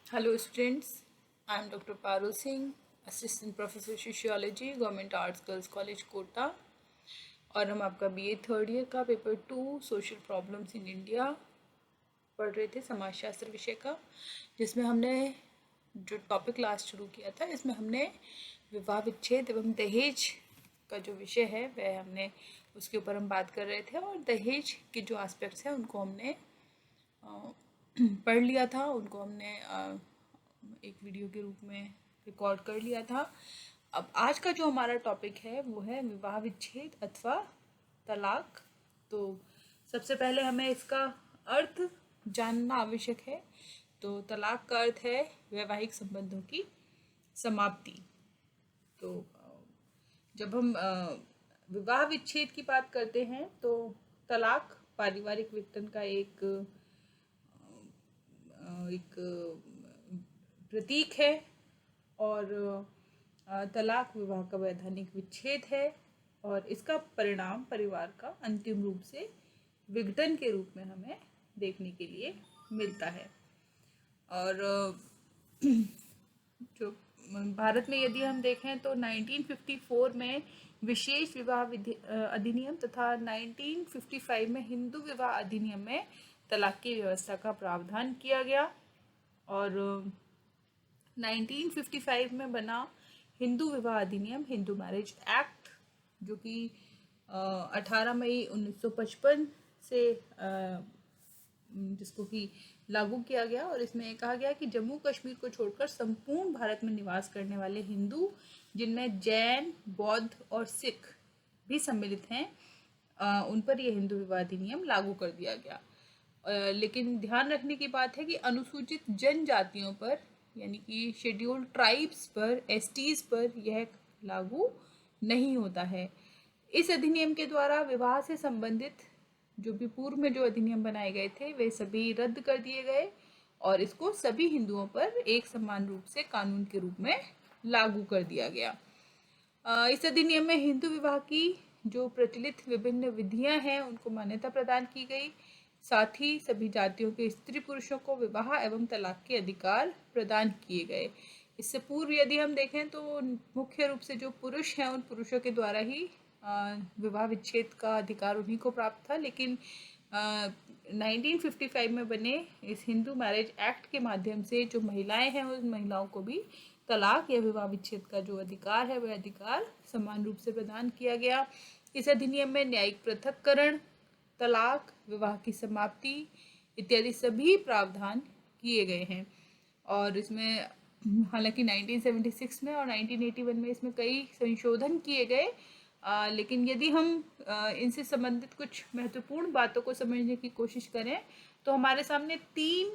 Hello students, I am Dr. Parul Singh, Assistant Professor Sociology, Government Arts Girls College Kota. और हम आपका BA third year का paper 2 social problems in India पढ़ रहे थे, समाजशास्त्र विषय का, जिसमें हमने जो टॉपिक लास्ट शुरू किया था, इसमें हमने विवाह विच्छेद एवं दहेज का जो विषय है वह हमने उसके ऊपर हम बात कर रहे थे, और दहेज के जो एस्पेक्ट्स हैं उनको हमने पढ़ लिया था, उनको हमने एक वीडियो के रूप में रिकॉर्ड कर लिया था। अब आज का जो हमारा टॉपिक है वो है विवाह विच्छेद अथवा तलाक। तो सबसे पहले हमें इसका अर्थ जानना आवश्यक है। तो तलाक का अर्थ है वैवाहिक संबंधों की समाप्ति। तो जब हम विवाह विच्छेद की बात करते हैं तो तलाक पारिवारिक विघटन का एक प्रतीक है, और तलाक विवाह का वैधानिक विच्छेद है, और इसका परिणाम परिवार का अंतिम रूप से विघटन के रूप में हमें देखने के लिए मिलता है। और जो भारत में यदि हम देखें तो 1954 में विशेष विवाह अधिनियम तथा 1955 में हिंदू विवाह अधिनियम में तलाक की व्यवस्था का प्रावधान किया गया, और 1955 में बना हिंदू विवाह अधिनियम, हिंदू मैरिज एक्ट, जो कि 18 मई 1955 से जिसको कि लागू किया गया, और इसमें कहा गया कि जम्मू कश्मीर को छोड़कर संपूर्ण भारत में निवास करने वाले हिंदू, जिनमें जैन, बौद्ध और सिख भी सम्मिलित हैं, उन पर यह हिंदू विवाह अधिनियम लागू कर दिया गया। लेकिन ध्यान रखने की बात है कि अनुसूचित जनजातियों पर, यानी कि शेड्यूल्ड ट्राइब्स पर, एसटीज पर यह लागू नहीं होता है। इस अधिनियम के द्वारा विवाह से संबंधित जो भी पूर्व में जो अधिनियम बनाए गए थे वे सभी रद्द कर दिए गए, और इसको सभी हिंदुओं पर एक समान रूप से कानून के रूप में लागू कर दिया गया। इस अधिनियम में हिंदू विवाह की जो प्रचलित विभिन्न विधियां हैं उनको मान्यता प्रदान की गई। साथ ही सभी जातियों के स्त्री पुरुषों को विवाह एवं तलाक के अधिकार प्रदान किए गए। इससे पूर्व यदि हम देखें तो मुख्य रूप से जो पुरुष हैं उन पुरुषों के द्वारा ही विवाह विच्छेद का अधिकार उन्हीं को प्राप्त था, लेकिन 1955 में बने इस हिंदू मैरिज एक्ट के माध्यम से जो महिलाएं हैं उन महिलाओं को भी तलाक या विवाह विच्छेद का जो अधिकार है वह अधिकार समान रूप से प्रदान किया गया। इस अधिनियम में न्यायिक पृथक्करण, तलाक, विवाह की समाप्ति इत्यादि सभी प्रावधान किए गए हैं, और इसमें हालांकि 1976 में और 1981 में इसमें कई संशोधन किए गए, लेकिन यदि हम इनसे संबंधित कुछ महत्वपूर्ण बातों को समझने की कोशिश करें तो हमारे सामने 3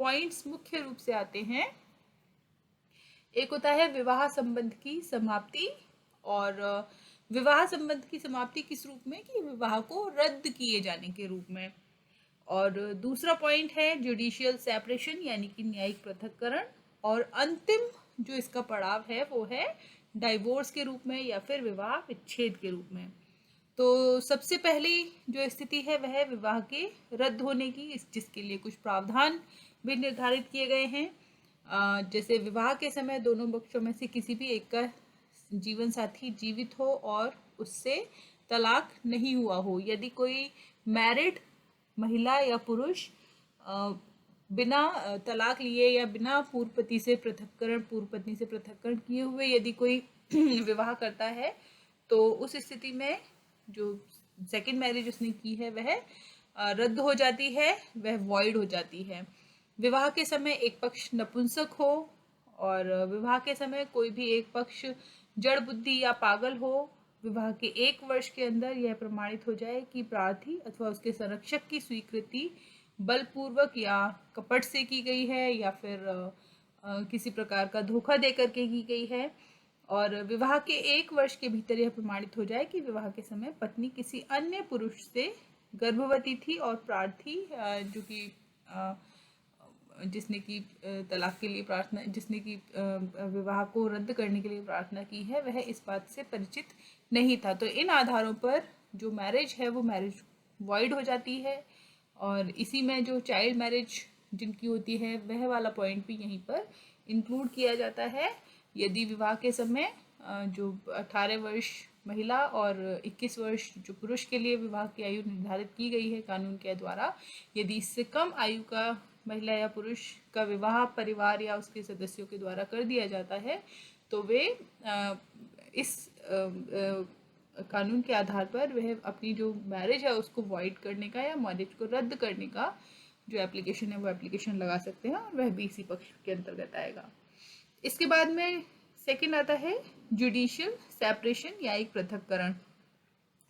पॉइंट्स मुख्य रूप से आते हैं। एक होता है विवाह संबंध की समाप्ति, और विवाह संबंध की समाप्ति किस रूप में, कि विवाह को रद्द किए जाने के रूप में। और दूसरा पॉइंट है जुडिशियल सेपरेशन, यानी कि न्यायिक पृथक्करण, और अंतिम जो इसका पड़ाव है वो है डाइवोर्स के रूप में या फिर विवाह विच्छेद के रूप में। तो सबसे पहली जो स्थिति है वह है विवाह के रद्द होने की, जिसके लिए कुछ प्रावधान भी निर्धारित किए गए हैं। जैसे विवाह के समय दोनों पक्षों में से किसी भी एक का जीवन साथी जीवित हो और उससे तलाक नहीं हुआ हो। यदि कोई मैरिड महिला या पुरुष बिना तलाक लिए या बिना पूर्व पति से पृथक्करण किए हुए यदि कोई विवाह करता है तो उस स्थिति में जो सेकंड मैरिज उसने की है वह रद्द हो जाती है, वह वॉइड हो जाती है। विवाह के समय एक पक्ष नपुंसक हो, और विवाह के समय कोई भी एक पक्ष जड़ बुद्धि या पागल हो, विवाह के 1 वर्ष के अंदर यह प्रमाणित हो जाए कि प्रार्थी अथवा उसके संरक्षक की स्वीकृति बलपूर्वक या कपट से की गई है या फिर किसी प्रकार का धोखा देकर के की गई है, और विवाह के 1 वर्ष के भीतर यह प्रमाणित हो जाए कि विवाह के समय पत्नी किसी अन्य पुरुष से गर्भवती थी, और प्रार्थी जो कि जिसने की तलाक के लिए प्रार्थना, जिसने की विवाह को रद्द करने के लिए प्रार्थना की है, वह इस बात से परिचित नहीं था। तो इन आधारों पर जो मैरिज है वो मैरिज वॉइड हो जाती है, और इसी में जो चाइल्ड मैरिज जिनकी होती है वह वाला पॉइंट भी यहीं पर इंक्लूड किया जाता है। यदि विवाह के समय जो 18 वर्ष महिला और 21 वर्ष जो पुरुष के लिए विवाह की आयु निर्धारित की गई है कानून के द्वारा, यदि इससे कम आयु का महिला या पुरुष का विवाह परिवार या उसके सदस्यों के द्वारा कर दिया जाता है तो वे इस कानून के आधार पर वह अपनी जो मैरिज है उसको वॉइड करने का या मैरिज को रद्द करने का जो एप्लीकेशन है वो एप्लीकेशन लगा सकते हैं और वह भी इसी पक्ष के अंतर्गत आएगा। इसके बाद में सेकंड आता है जुडिशियल सेपरेशन या एक पृथक्करण।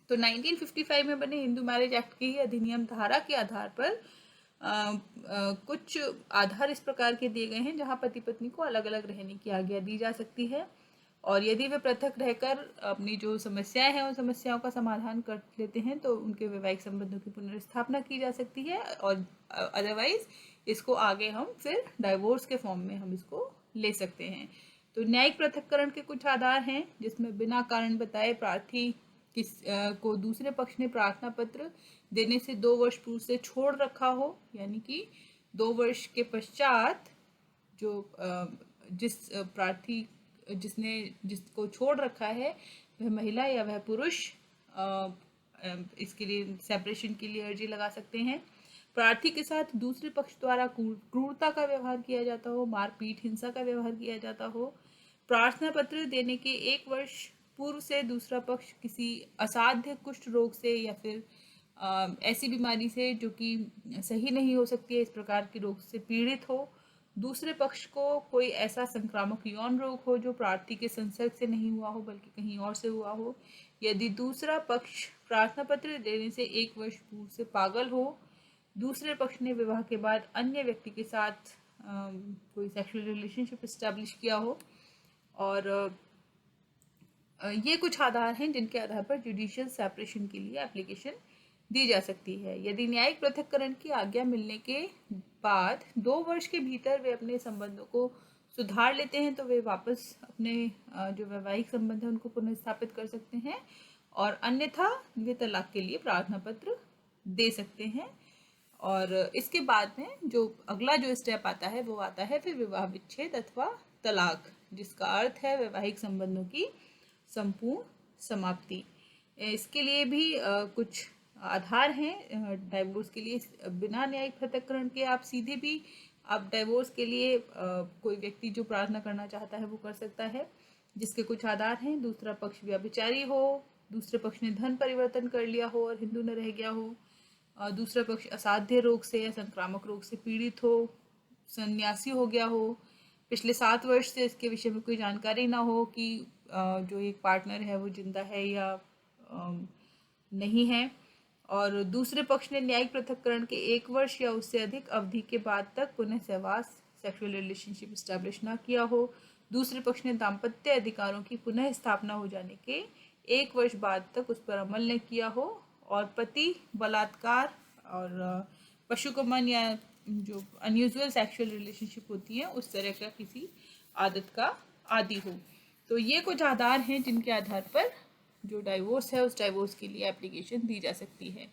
तो 1955 में बने हिंदू मैरिज एक्ट की अधिनियम धारा के आधार पर कुछ आधार इस प्रकार के दिए गए हैं जहां पति पत्नी को अलग अलग रहने की आज्ञा दी जा सकती है और यदि वे पृथक रहकर अपनी जो समस्याएं हैं उन समस्याओं का समाधान कर लेते हैं तो उनके वैवाहिक संबंधों की पुनर्स्थापना की जा सकती है और अदरवाइज इसको आगे हम फिर डाइवोर्स के फॉर्म में हम इसको ले सकते हैं। तो न्यायिक पृथक्करण के कुछ आधार हैं जिसमें बिना कारण बताए प्रार्थी को दूसरे पक्ष ने प्रार्थना पत्र देने से 2 वर्ष पूर्व से छोड़ रखा हो, यानी कि 2 वर्ष के पश्चात जो जिस प्रार्थी जिसको छोड़ रखा है वह महिला या वह पुरुष इसके लिए सेपरेशन के लिए अर्जी लगा सकते हैं। प्रार्थी के साथ दूसरे पक्ष द्वारा क्रूरता का व्यवहार किया जाता हो, मारपीट हिंसा का व्यवहार किया जाता हो, प्रार्थना पत्र देने के 1 वर्ष पूर्व से दूसरा पक्ष किसी असाध्य कुष्ठ रोग से या फिर ऐसी बीमारी से जो कि सही नहीं हो सकती है, इस प्रकार के रोग से पीड़ित हो, दूसरे पक्ष को कोई ऐसा संक्रामक यौन रोग हो जो प्रार्थी के संसर्ग से नहीं हुआ हो बल्कि कहीं और से हुआ हो, यदि दूसरा पक्ष प्रार्थना पत्र देने से 1 वर्ष पूर्व से पागल हो, दूसरे पक्ष ने विवाह के बाद अन्य व्यक्ति के साथ कोई सेक्सुअल रिलेशनशिप एस्टैब्लिश किया हो, और ये कुछ आधार हैं जिनके आधार पर जुडिशियल सेपरेशन के लिए एप्लीकेशन दी जा सकती है। यदि न्यायिक पृथक्करण की आज्ञा मिलने के बाद 2 वर्ष के भीतर वे अपने संबंधों को सुधार लेते हैं तो वे वापस अपने जो वैवाहिक संबंध है उनको पुनर्स्थापित कर सकते हैं और अन्यथा वे तलाक के लिए प्रार्थना पत्र दे सकते हैं। और इसके बाद में जो अगला जो स्टेप आता है वो आता है फिर विवाह विच्छेद अथवा तलाक, जिसका अर्थ है वैवाहिक संबंधों की संपूर्ण समाप्ति। इसके लिए भी कुछ आधार हैं डाइवोर्स के लिए। बिना न्यायिक पृथक्करण के आप सीधे भी आप डाइवोर्स के लिए कोई व्यक्ति जो प्रार्थना करना चाहता है वो कर सकता है, जिसके कुछ आधार हैं। दूसरा पक्ष व्यभिचारी हो, दूसरे पक्ष ने धन परिवर्तन कर लिया हो और हिंदू न रह गया हो, दूसरा पक्ष असाध्य रोग से या संक्रामक रोग से पीड़ित हो, सन्यासी हो गया हो, पिछले 7 वर्ष से इसके विषय में कोई जानकारी ना हो कि जो एक पार्टनर है वो जिंदा है या नहीं है, और दूसरे पक्ष ने न्यायिक पृथक्करण के 1 वर्ष या उससे अधिक अवधि के बाद तक पुनः सहवास सेक्सुअल रिलेशनशिप एस्टैब्लिश ना किया हो, दूसरे पक्ष ने दाम्पत्य अधिकारों की पुनः स्थापना हो जाने के 1 वर्ष बाद तक उस पर अमल न किया हो, और पति बलात्कार और पशुगमन या जो अनयूजुअल सेक्सुअल रिलेशनशिप होती है उस तरह का किसी आदत का आदी हो। तो ये कुछ आधार हैं जिनके आधार पर जो डाइवोर्स है उस डाइवोर्स के लिए एप्लीकेशन दी जा सकती है।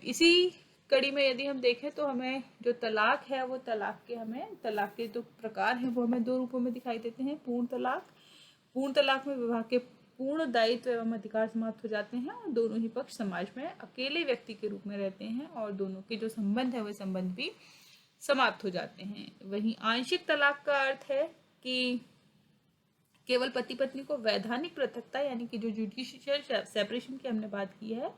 इसी कड़ी में यदि हम देखें तो हमें जो तलाक है वो तलाक के जो प्रकार हैं वो हमें 2 रूपों में दिखाई देते हैं। पूर्ण तलाक में विवाह के पूर्ण दायित्व एवं अधिकार समाप्त हो जाते हैं और दोनों ही पक्ष समाज में अकेले व्यक्ति के रूप में रहते हैं और दोनों के जो संबंध है वो संबंध भी समाप्त हो जाते हैं। वहीं आंशिक तलाक का अर्थ है कि केवल पति पत्नी को वैधानिक पृथकता यानी कि जो जुडिशियल सेपरेशन की हमने बात की है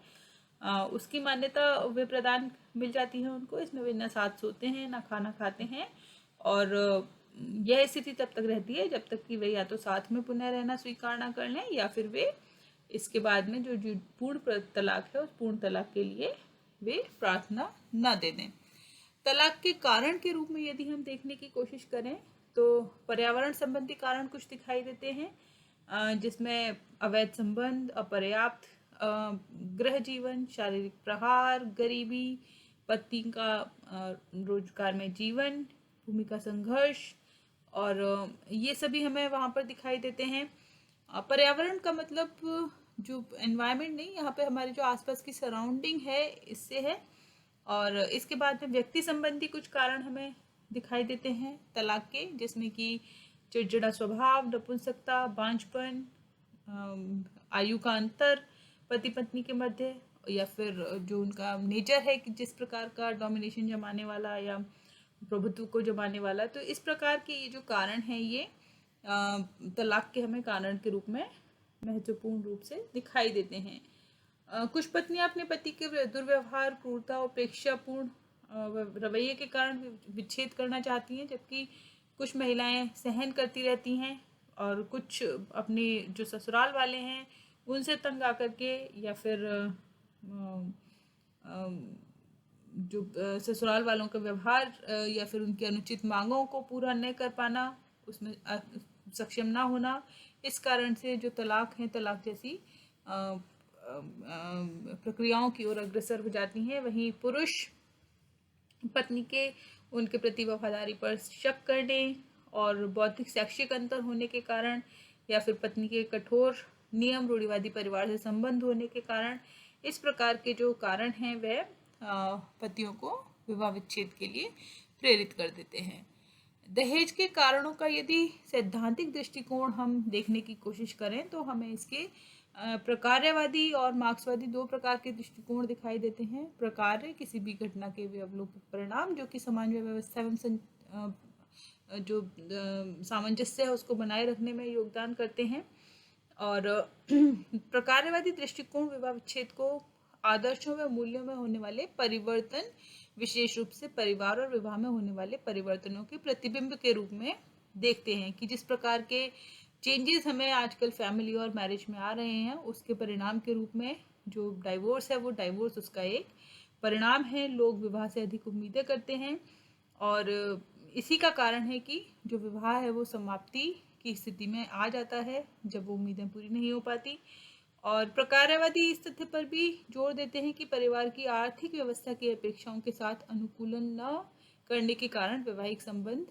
उसकी मान्यता वे प्रदान मिल जाती है उनको। इसमें वे न साथ सोते हैं न खाना खाते हैं और यह स्थिति तब तक रहती है जब तक कि वे या तो साथ में पुनः रहना स्वीकार ना कर लें या फिर वे इसके बाद में जो पूर्ण तलाक है उस पूर्ण तलाक के लिए वे प्रार्थना न दे दें। तलाक के कारण के रूप में यदि हम देखने की कोशिश करें तो पर्यावरण संबंधी कारण कुछ दिखाई देते हैं, जिसमें अवैध संबंध, अपर्याप्त गृह जीवन, शारीरिक प्रहार, गरीबी, पति का रोजगार में जीवन, भूमि का संघर्ष, और ये सभी हमें वहाँ पर दिखाई देते हैं। पर्यावरण का मतलब जो एनवायरनमेंट नहीं, यहाँ पे हमारे जो आसपास की सराउंडिंग है इससे है। और इसके बाद में व्यक्ति संबंधी कुछ कारण हमें दिखाई देते हैं तलाक के, जिसमें कि चिड़चिड़ा स्वभाव, नपुंसकता, बांझपन, आयु का अंतर पति पत्नी के मध्य, या फिर जो उनका नेचर है कि जिस प्रकार का डोमिनेशन जमाने वाला या प्रभुत्व को जमाने वाला। तो इस प्रकार के ये जो कारण हैं ये तलाक के हमें कारण के रूप में महत्वपूर्ण रूप से दिखाई देते हैं। कुछ पत्नियां अपने पति के दुर्व्यवहार, क्रूरता और उपेक्षापूर्ण रवैये के कारण विच्छेद करना चाहती हैं, जबकि कुछ महिलाएं सहन करती रहती हैं और कुछ अपने जो ससुराल वाले हैं उनसे तंग आकर के, या फिर जो ससुराल वालों का व्यवहार या फिर उनकी अनुचित मांगों को पूरा न कर पाना, उसमें सक्षम ना होना, इस कारण से जो तलाक है, तलाक जैसी प्रक्रियाओं की ओर अग्रसर हो जाती हैं। वहीं पुरुष पत्नी के उनके प्रति वफादारी पर शक करने और बौद्धिक शैक्षिक अंतर होने के कारण, या फिर पत्नी के कठोर नियम, रूढ़िवादी परिवार से संबंध होने के कारण, इस प्रकार के जो कारण हैं वह पतियों को विवाह विच्छेद के लिए प्रेरित कर देते हैं। दहेज के कारणों का यदि सैद्धांतिक दृष्टिकोण हम देखने की कोशिश करें तो हमें इसके प्रकार्यवादी और मार्क्सवादी दो प्रकार के दृष्टिकोण दिखाई देते हैं। प्रकार्य किसी भी घटना के व्यवलोकित परिणाम जो कि समाज में व्यवस्था एवं जो सामंजस्य है उसको बनाए रखने में योगदान करते हैं, और प्रकार्यवादी दृष्टिकोण विवाह विच्छेद को आदर्शों व मूल्यों में होने वाले परिवर्तन, विशेष रूप से परिवार और विवाह में होने वाले परिवर्तनों के प्रतिबिंब के रूप में देखते हैं कि जिस प्रकार के चेंजेस हमें आजकल फैमिली और मैरिज में आ रहे हैं उसके परिणाम के रूप में जो डाइवोर्स है वो डाइवोर्स उसका एक परिणाम है। लोग विवाह से अधिक उम्मीदें करते हैं और इसी का कारण है कि जो विवाह है वो समाप्ति की स्थिति में आ जाता है जब वो उम्मीदें पूरी नहीं हो पाती। और प्रकार्यवादी इस तथ्य पर भी जोर देते हैं कि परिवार की आर्थिक व्यवस्था की अपेक्षाओं के साथ अनुकूलन न करने के कारण वैवाहिक संबंध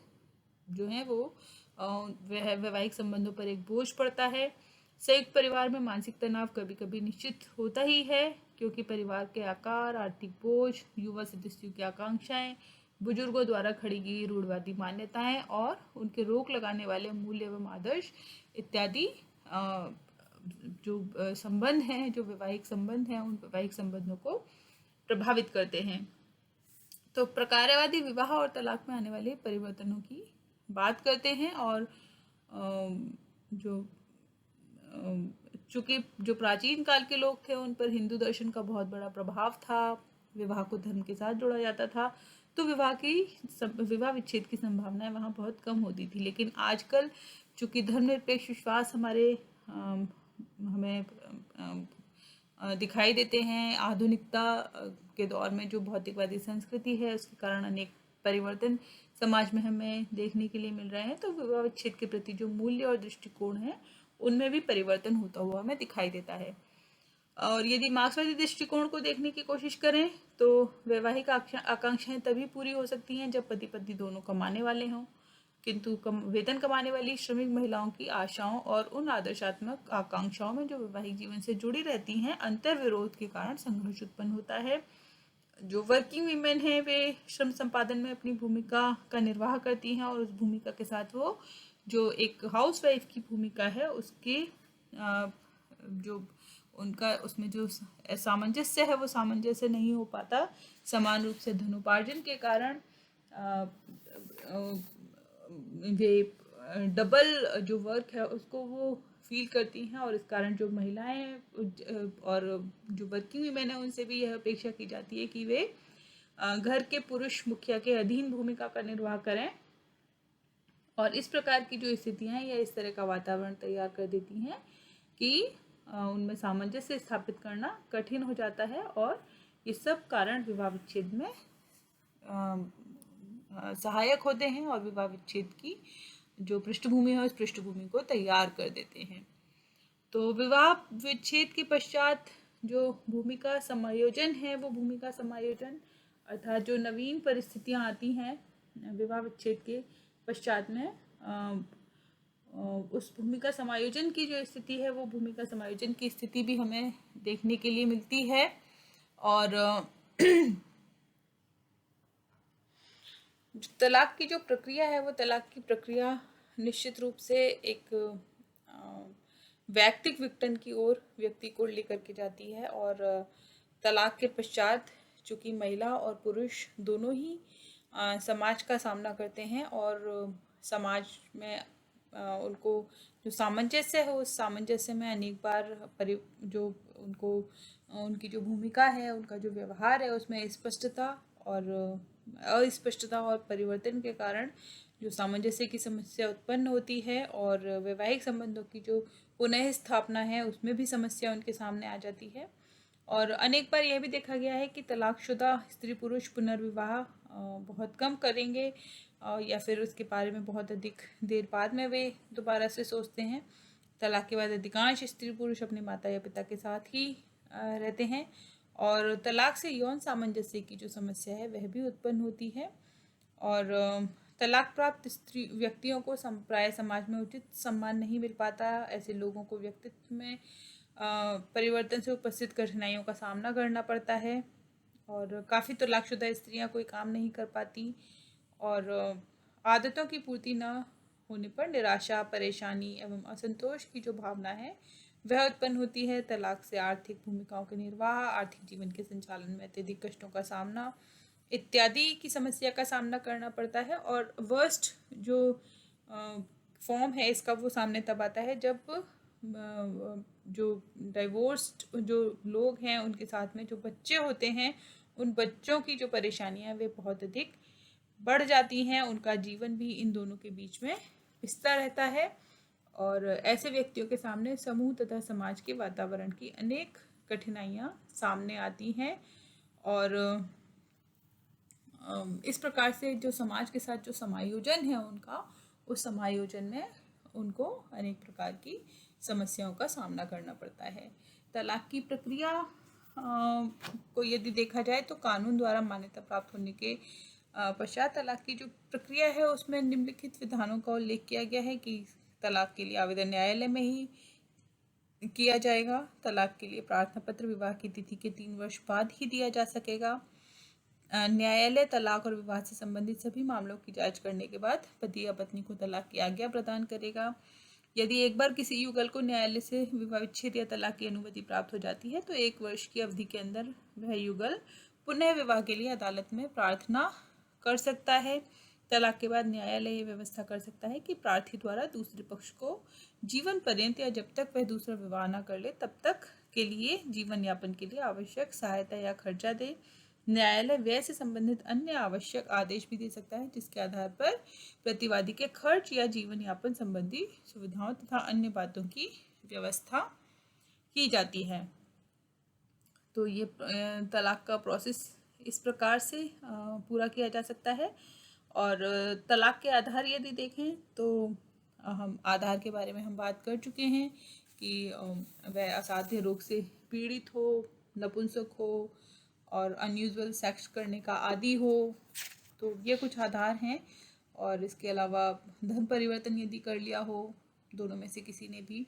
जो है वो वैवाहिक संबंधों पर एक बोझ पड़ता है। संयुक्त परिवार में मानसिक तनाव कभी कभी निश्चित होता ही है, क्योंकि परिवार के आकार, आर्थिक बोझ, युवा सदस्यों की आकांक्षाएं, बुजुर्गों द्वारा खड़ी गई रूढ़िवादी मान्यताएं और उनके रोक लगाने वाले मूल्य एवं आदर्श इत्यादि जो संबंध हैं, जो वैवाहिक संबंध हैं, उन वैवाहिक संबंधों को प्रभावित करते हैं। तो प्रकार्यवादी विवाह और तलाक में आने वाले परिवर्तनों की बात करते हैं, और चूंकि जो प्राचीन काल के लोग थे उन पर हिंदू दर्शन का बहुत बड़ा प्रभाव था, विवाह को धर्म के साथ जोड़ा जाता था, तो विवाह विच्छेद की संभावनाएं वहाँ बहुत कम होती थी। लेकिन आजकल चूंकि धर्मनिरपेक्ष विश्वास हमें दिखाई देते हैं, आधुनिकता के दौर में जो भौतिकवादी संस्कृति है उसके कारण अनेक परिवर्तन समाज में हमें देखने के लिए मिल रहे हैं, तो विवाह विच्छेद के प्रति जो मूल्य और दृष्टिकोण है उनमें भी परिवर्तन होता हुआ हमें दिखाई देता है। और यदि मार्क्सवादी दृष्टिकोण को देखने की कोशिश करें तो वैवाहिक आकांक्षाएं तभी पूरी हो सकती हैं जब पति पत्नी दोनों कमाने वाले हों, किंतु वेतन कमाने वाली श्रमिक महिलाओं की आशाओं और उन आदर्शात्मक आकांक्षाओं में जो वैवाहिक जीवन से जुड़ी रहती हैं अंतर विरोध के कारण संघर्ष उत्पन्न होता है। जो वर्किंग वीमेन है वे श्रम संपादन में अपनी भूमिका का निर्वाह करती हैं, और उस भूमिका के साथ वो जो एक हाउसवाइफ की भूमिका है उसके जो उनका उसमें जो सामंजस्य है वो सामंजस्य नहीं हो पाता। समान रूप से धनोपार्जन के कारण वे डबल जो वर्क है उसको वो फील करती हैं, और इस कारण जो महिलाएं और जो वर्किंग वीमेन है उनसे भी यह अपेक्षा की जाती है कि वे घर के पुरुष मुखिया के अधीन भूमिका का निर्वाह करें, और इस प्रकार की जो स्थितियां हैं या इस तरह का वातावरण तैयार कर देती हैं कि उनमें सामंजस्य स्थापित करना कठिन हो जाता है, और ये सब कारण विवाह विच्छेद में सहायक होते हैं और विवाह विच्छेद की जो पृष्ठभूमि है उस पृष्ठभूमि को तैयार कर देते हैं। तो विवाह विच्छेद के पश्चात जो भूमिका समायोजन है वो भूमिका समायोजन अर्थात जो नवीन परिस्थितियां आती हैं विवाह विच्छेद के पश्चात में उस भूमिका समायोजन की जो स्थिति है वो भूमिका समायोजन की स्थिति भी हमें देखने के लिए मिलती है। और तलाक की जो प्रक्रिया है वो तलाक की प्रक्रिया निश्चित रूप से एक वैयक्तिक विघटन की ओर व्यक्ति को लेकर के जाती है। और तलाक के पश्चात चूंकि महिला और पुरुष दोनों ही समाज का सामना करते हैं और समाज में उनको जो सामंजस्य है उस सामंजस्य में अनेक बार जो उनको उनकी जो भूमिका है, उनका जो व्यवहार है उसमें स्पष्टता और अस्पष्टता और परिवर्तन के कारण जो सामंजस्य की समस्या उत्पन्न होती है और वैवाहिक संबंधों की जो पुनः स्थापना है उसमें भी समस्या उनके सामने आ जाती है। और अनेक बार यह भी देखा गया है कि तलाकशुदा स्त्री पुरुष पुनर्विवाह बहुत कम करेंगे या फिर उसके बारे में बहुत अधिक देर बाद में वे दोबारा से सोचते हैं। तलाक के बाद अधिकांश स्त्री पुरुष अपने माता या पिता के साथ ही रहते हैं और तलाक से यौन सामंजस्य की जो समस्या है वह भी उत्पन्न होती है। और तलाक प्राप्त स्त्री व्यक्तियों को प्राय समाज में उचित सम्मान नहीं मिल पाता। ऐसे लोगों को व्यक्तित्व में परिवर्तन से उपस्थित कठिनाइयों का सामना करना पड़ता है और काफ़ी तलाकशुदा स्त्रियां कोई काम नहीं कर पाती और आदतों की पूर्ति न होने पर निराशा, परेशानी एवं असंतोष की जो भावना है वह उत्पन्न होती है। तलाक से आर्थिक भूमिकाओं के निर्वाह, आर्थिक जीवन के संचालन में अत्यधिक कष्टों का सामना इत्यादि की समस्या का सामना करना पड़ता है। और वर्स्ट जो फॉर्म है इसका वो सामने तब आता है जब जो डाइवोर्स्ड जो लोग हैं उनके साथ में जो बच्चे होते हैं उन बच्चों की जो परेशानियां वे बहुत अधिक बढ़ जाती हैं। उनका जीवन भी इन दोनों के बीच में पिसता रहता है और ऐसे व्यक्तियों के सामने समूह तथा समाज के वातावरण की अनेक कठिनाइयां सामने आती हैं। और इस प्रकार से जो समाज के साथ जो समायोजन है उनका, उस समायोजन में उनको अनेक प्रकार की समस्याओं का सामना करना पड़ता है। तलाक की प्रक्रिया को यदि देखा जाए तो कानून द्वारा मान्यता प्राप्त होने के पश्चात तलाक की जो प्रक्रिया है उसमें निम्नलिखित विधानों का उल्लेख किया गया है कि तलाक के लिए आवेदन न्यायालय में ही किया जाएगा। तलाक के लिए प्रार्थना पत्र विवाह की तिथि के 3 वर्ष बाद ही दिया जा सकेगा। न्यायालय तलाक और विवाह से संबंधित सभी मामलों की जांच करने के बाद पति या पत्नी को तलाक की आज्ञा प्रदान करेगा। यदि एक बार किसी युगल को न्यायालय से विवाह विच्छेद या तलाक की अनुमति प्राप्त हो जाती है तो 1 वर्ष की अवधि के अंदर वह युगल पुनः विवाह के लिए अदालत में प्रार्थना कर सकता है। तलाक के बाद न्यायालय ये व्यवस्था कर सकता है कि प्रार्थी द्वारा दूसरे पक्ष को जीवन पर्यंत या जब तक वह दूसरा विवाह न कर ले तब तक के लिए जीवन यापन के लिए आवश्यक सहायता या खर्चा दे। न्यायालय व्यय से संबंधित अन्य आवश्यक आदेश भी दे सकता है जिसके आधार पर प्रतिवादी के खर्च या जीवन यापन संबंधी सुविधाओं तथा अन्य बातों की व्यवस्था की जाती है। तो ये तलाक का प्रोसेस इस प्रकार से पूरा किया जा सकता है। और तलाक के आधार यदि देखें तो हम आधार के बारे में हम बात कर चुके हैं कि वह असाध्य रोग से पीड़ित हो, नपुंसक हो और अनयूजुअल सेक्स करने का आदी हो, तो ये कुछ आधार हैं। और इसके अलावा धर्म परिवर्तन यदि कर लिया हो दोनों में से किसी ने भी,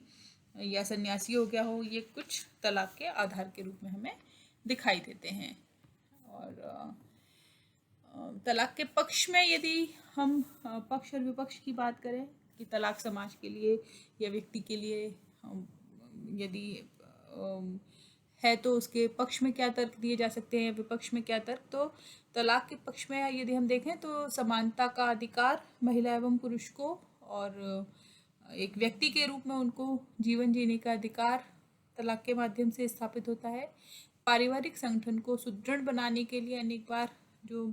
या सन्यासी हो गया हो, ये कुछ तलाक के आधार के रूप में हमें दिखाई देते हैं। और तलाक के पक्ष में यदि हम पक्ष और विपक्ष की बात करें कि तलाक समाज के लिए या व्यक्ति के लिए यदि है तो उसके पक्ष में क्या तर्क दिए जा सकते हैं, विपक्ष में क्या तर्क। तो तलाक के पक्ष में यदि हम देखें तो समानता का अधिकार महिला एवं पुरुष को और एक व्यक्ति के रूप में उनको जीवन जीने का अधिकार तलाक के माध्यम से स्थापित होता है। पारिवारिक संगठन को सुदृढ़ बनाने के लिए अनेक बार जो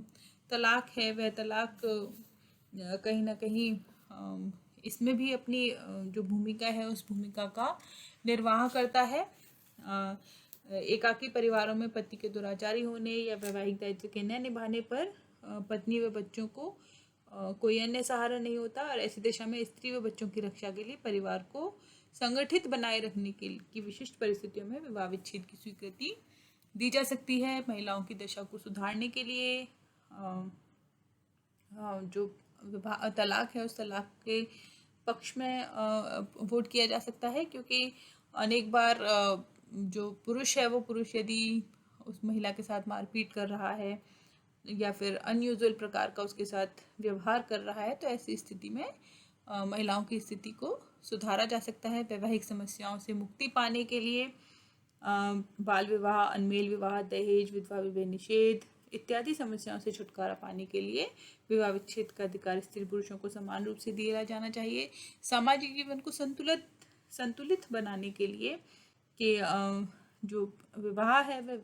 तलाक है वह तलाक कहीं ना कहीं इसमें भी अपनी जो भूमिका है उस भूमिका का निर्वाह करता है। एकाकी परिवारों में पति के दुराचारी होने या वैवाहिक दायित्व के न निभाने पर पत्नी व बच्चों को कोई अन्य सहारा नहीं होता और ऐसी दशा में स्त्री व बच्चों की रक्षा के लिए परिवार को संगठित बनाए रखने की विशिष्ट परिस्थितियों में विवाह विच्छेद की स्वीकृति दी जा सकती है। महिलाओं की दशा को सुधारने के लिए जो तलाक है उस तलाक के पक्ष में वोट किया जा सकता है, क्योंकि अनेक बार जो पुरुष है वो पुरुष यदि उस महिला के साथ मारपीट कर रहा है या फिर अनयूजुअल प्रकार का उसके साथ व्यवहार कर रहा है, तो ऐसी स्थिति में महिलाओं की स्थिति को सुधारा जा सकता है। वैवाहिक समस्याओं से मुक्ति पाने के लिए बाल विवाह, अनमेल विवाह, दहेज, विधवा विवाह निषेध इत्यादि समस्याओं से छुटकारा पाने के लिए विवाह विच्छेद का अधिकार स्त्री पुरुषों को समान रूप से दिया जाना चाहिए। सामाजिक जीवन को संतुलित बनाने के लिए कि जो विवाह है वह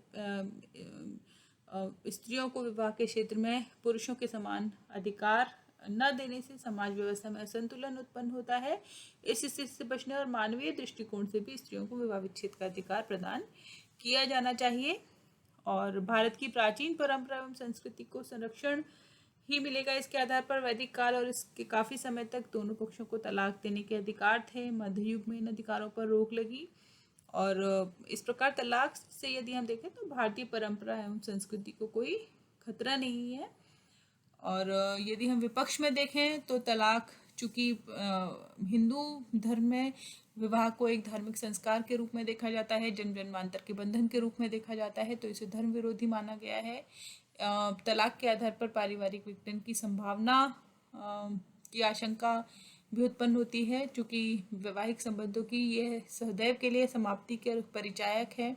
स्त्रियों को विवाह के क्षेत्र में पुरुषों के समान अधिकार न देने से समाज व्यवस्था में असंतुलन उत्पन्न होता है। इस स्थिति से बचने और मानवीय दृष्टिकोण से भी स्त्रियों को विवाह विच्छेद का अधिकार प्रदान किया जाना चाहिए। और भारत की प्राचीन परंपरा एवं संस्कृति को संरक्षण ही मिलेगा इसके आधार पर। वैदिक काल और इसके काफ़ी समय तक दोनों पक्षों को तलाक देने के अधिकार थे। मध्य युग में इन अधिकारों पर रोक लगी और इस प्रकार तलाक से यदि हम देखें तो भारतीय परंपरा एवं संस्कृति को कोई खतरा नहीं है। और यदि हम विपक्ष में देखें तो तलाक, चूँकि हिंदू धर्म में विवाह को एक धार्मिक संस्कार के रूप में देखा जाता है, जन्म जन्मांतर के बंधन के रूप में देखा जाता है, तो इसे धर्म विरोधी माना गया है। तलाक के आधार पर पारिवारिक विघटन की संभावना की आशंका भी उत्पन्न होती है, चूँकि वैवाहिक संबंधों की यह सदैव के लिए समाप्ति के परिचायक है।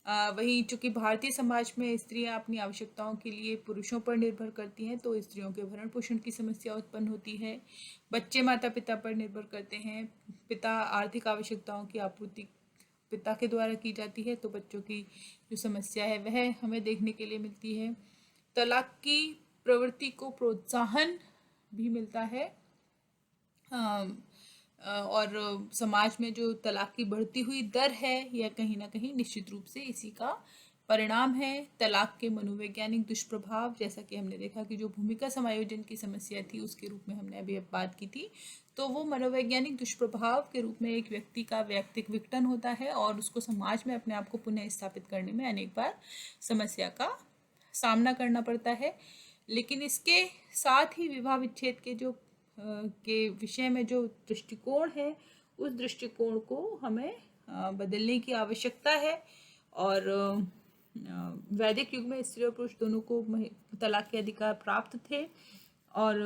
वहीं चूँकि भारतीय समाज में स्त्रियां अपनी आवश्यकताओं के लिए पुरुषों पर निर्भर करती हैं, तो स्त्रियों के भरण पोषण की समस्या उत्पन्न होती है। बच्चे माता पिता पर निर्भर करते हैं। पिता आर्थिक आवश्यकताओं की आपूर्ति पिता के द्वारा की जाती है, तो बच्चों की जो समस्या है वह हमें देखने के लिए मिलती है। तलाक की प्रवृत्ति को प्रोत्साहन भी मिलता है और समाज में जो तलाक की बढ़ती हुई दर है यह कहीं ना कहीं निश्चित रूप से इसी का परिणाम है। तलाक के मनोवैज्ञानिक दुष्प्रभाव, जैसा कि हमने देखा कि जो भूमिका समायोजन की समस्या थी उसके रूप में हमने अभी बात की थी, तो वो मनोवैज्ञानिक दुष्प्रभाव के रूप में एक व्यक्ति का वैयक्तिक विघटन होता है और उसको समाज में अपने आप को पुनः स्थापित करने में अनेक बार समस्या का सामना करना पड़ता है। लेकिन इसके साथ ही विवाह विच्छेद के विषय में जो दृष्टिकोण है उस दृष्टिकोण को हमें बदलने की आवश्यकता है। और वैदिक युग में स्त्री और पुरुष दोनों को तलाक के अधिकार प्राप्त थे और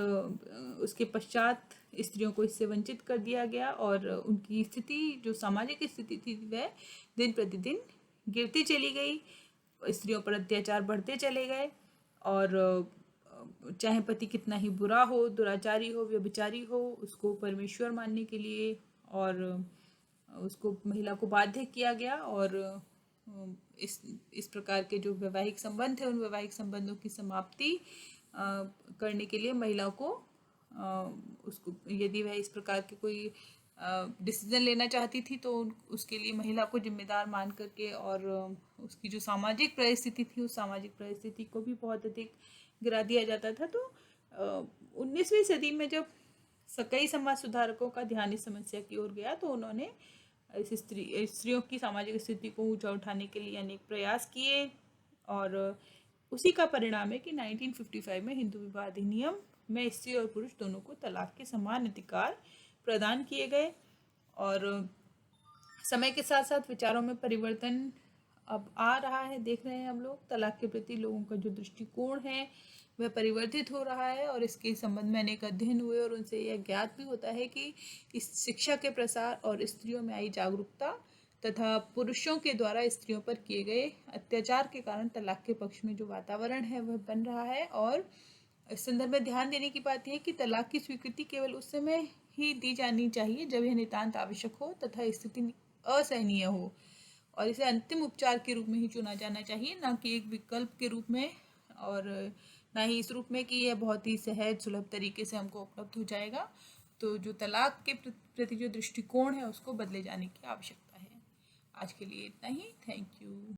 उसके पश्चात स्त्रियों को इससे वंचित कर दिया गया और उनकी स्थिति, जो सामाजिक स्थिति थी, वह दिन प्रतिदिन गिरती चली गई। स्त्रियों पर अत्याचार बढ़ते चले गए और चाहे पति कितना ही बुरा हो, दुराचारी हो, व्यभिचारी हो, उसको परमेश्वर मानने के लिए और उसको महिला को बाध्य किया गया और इस प्रकार के जो वैवाहिक संबंध है उन वैवाहिक संबंधों की समाप्ति करने के लिए महिला को उसको, यदि वह इस प्रकार के कोई डिसीजन लेना चाहती थी तो उसके लिए महिला को जिम्मेदार मान करके और उसकी जो सामाजिक परिस्थिति थी उस सामाजिक परिस्थिति को भी बहुत अधिक गिरा दिया जाता था। तो 19वीं सदी में जब कई समाज सुधारकों का ध्यान इस समस्या की ओर गया तो उन्होंने स्त्रियों की सामाजिक स्थिति को ऊंचा उठाने के लिए अनेक प्रयास किए और उसी का परिणाम है कि 1955 में हिंदू विवाह अधिनियम में स्त्री और पुरुष दोनों को तलाक के समान अधिकार प्रदान किए गए। और समय के साथ साथ विचारों में परिवर्तन अब आ रहा है, देख रहे हैं हम लोग। तलाक के प्रति लोगों का जो दृष्टिकोण है वह परिवर्तित हो रहा है और इसके संबंध में अनेक अध्ययन हुए और उनसे यह ज्ञात भी होता है कि इस शिक्षा के प्रसार और स्त्रियों में आई जागरूकता तथा पुरुषों के द्वारा स्त्रियों पर किए गए अत्याचार के कारण तलाक के पक्ष में जो वातावरण है वह बन रहा है। और इस संदर्भ में ध्यान देने की बात यह है कि तलाक की स्वीकृति केवल उस समय ही दी जानी चाहिए जब यह नितांत आवश्यक हो तथा स्थिति असहनीय हो और इसे अंतिम उपचार के रूप में ही चुना जाना चाहिए, ना कि एक विकल्प के रूप में और ना ही इस रूप में कि यह बहुत ही सहज सुलभ तरीके से हमको उपलब्ध हो जाएगा। तो जो तलाक के प्रति जो दृष्टिकोण है उसको बदले जाने की आवश्यकता है। आज के लिए इतना ही। Thank you.